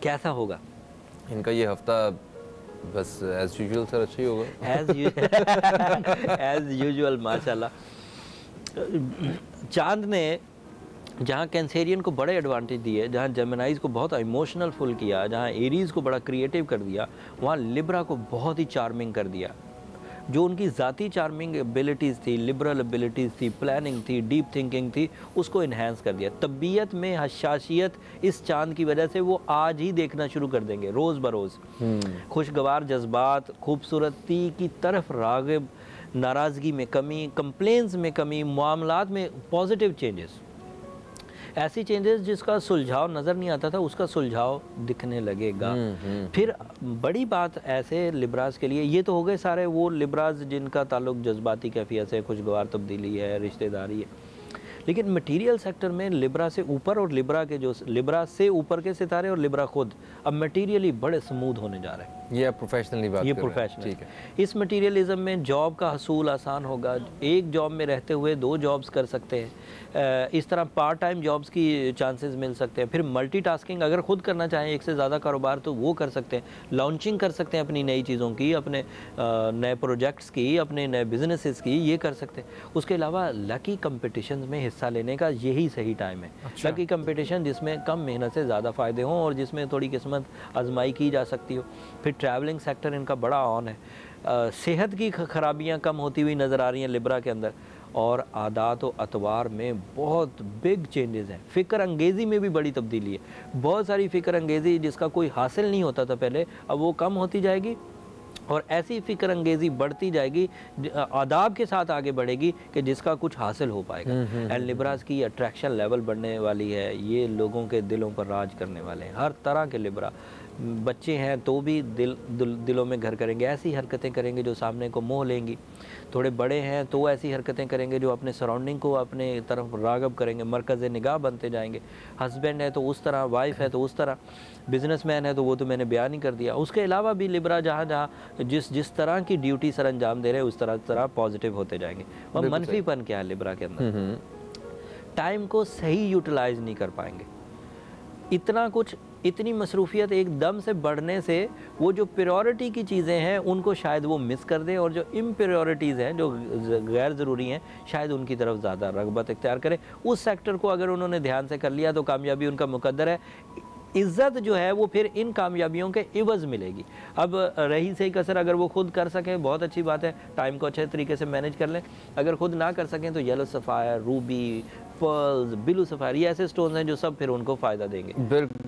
कैसा होगा इनका ये हफ्ता? बस एज यूजुअल सर, अच्छा ही होगा। एज यूजुअल माशाल्लाह। चांद ने जहाँ कैंसेरियन को बड़े एडवांटेज दिए, जहाँ जेमिनाइज को बहुत इमोशनल फुल किया, जहाँ एरीज को बड़ा क्रिएटिव कर दिया, वहाँ लिब्रा को बहुत ही चार्मिंग कर दिया। जो उनकी ज़ाती चार्मिंग एबिलिटीज़ थी, लिबरल एबिलिटीज़ थी, प्लानिंग थी, डीप थिंकिंग थी, उसको इन्हेंस कर दिया। तबीयत में हशाशियत इस चांद की वजह से वो आज ही देखना शुरू कर देंगे, रोज़ बरोज़। खुशगवार जज्बात, खूबसूरती की तरफ राग़िब, नाराज़गी में कमी, कंप्लेंट्स में कमी, मामलात में पॉजिटिव चेंजेस, ऐसी चेंजेस जिसका सुलझाव नज़र नहीं आता था, उसका सुलझाव दिखने लगेगा। फिर बड़ी बात ऐसे लिब्रास के लिए, ये तो हो गए सारे वो लिब्रास जिनका ताल्लुक जज्बाती कैफियत से, खुशगवार तब्दीली है, रिश्तेदारी है। लेकिन मटेरियल सेक्टर में लिब्रा से ऊपर और लिब्रा के जो लिब्रा से ऊपर के सितारे और लिब्रा खुद अब मटेरियली बड़े स्मूथ होने जा रहे हैं। ये प्रोफेशनली बात, ये प्रोफेशनल, ठीक है। इस मटेरियलिज्म में जॉब का हसूल आसान होगा, एक जॉब में रहते हुए 2 जॉब्स कर सकते हैं, इस तरह पार्ट टाइम जॉब्स की चांसेस मिल सकते हैं। फिर मल्टीटास्किंग अगर खुद करना चाहें एक से ज़्यादा कारोबार तो वो कर सकते हैं, लॉन्चिंग कर सकते हैं अपनी नई चीज़ों की, अपने नए प्रोजेक्ट्स की, अपने नए बिजनेसेस की, ये कर सकते हैं। उसके अलावा लकी कंपटीशन में हिस्सा लेने का यही सही टाइम है। अच्छा। लकी कंपटीशन जिसमें कम मेहनत से ज़्यादा फ़ायदे हों और जिसमें थोड़ी किस्मत आजमाई की जा सकती हो। फिर ट्रैवलिंग सेक्टर इनका बड़ा ऑन है। सेहत की खराबियाँ कम होती हुई नज़र आ रही हैं लिब्रा के अंदर, और आदात व अतवार में बहुत बिग चेंजेस हैं। फ़िक्र अंगेज़ी में भी बड़ी तब्दीली है। बहुत सारी फ़िक्र अंगेज़ी जिसका कोई हासिल नहीं होता था पहले, अब वो कम होती जाएगी और ऐसी फ़िक्र अंगेज़ी बढ़ती जाएगी, आदाब के साथ आगे बढ़ेगी कि जिसका कुछ हासिल हो पाएगा। एंड लिब्रास की अट्रैक्शन लेवल बढ़ने वाली है, ये लोगों के दिलों पर राज करने वाले हैं। हर तरह के लिब्रा, बच्चे हैं तो भी दिलों में घर करेंगे, ऐसी हरकतें करेंगे जो सामने को मोह लेंगी। थोड़े बड़े हैं तो ऐसी हरकतें करेंगे जो अपने सराउंडिंग को अपने तरफ राग़ब करेंगे, मरकज़ निगाह बनते जाएंगे। हस्बैंड है तो उस तरह, वाइफ है तो उस तरह, बिजनेसमैन है तो वो तो मैंने बयान ही कर दिया। उसके अलावा भी लिब्रा जहाँ जहाँ जिस तरह की ड्यूटी सर अंजाम दे रहे हैं उस तरह पॉजिटिव होते जाएंगे। और मनफीपन क्या है लिब्रा के अंदर, टाइम को सही यूटिलाइज नहीं कर पाएंगे। इतना कुछ, इतनी मसरूफियत एकदम से बढ़ने से वो जो प्रायोरिटी की चीज़ें हैं उनको शायद वो मिस कर दें, और जो इम्प्रायोरिटीज़ हैं जो गैर ज़रूरी हैं शायद उनकी तरफ ज़्यादा रग़बत इख्तियार करें। उस सेक्टर को अगर उन्होंने ध्यान से कर लिया तो कामयाबी उनका मुकद्दर है। इज़्ज़त जो है वो फिर इन कामयाबियों के इवज़ मिलेगी। अब रही सही कसर अगर वो खुद कर सकें बहुत अच्छी बात है, टाइम को अच्छे तरीके से मैनेज कर लें। अगर खुद ना कर सकें तो yellow sapphire, Ruby, pearls, blue sapphire, ये ऐसे स्टोन्स हैं जो सब फिर उनको फ़ायदा देंगे। बिल्कुल।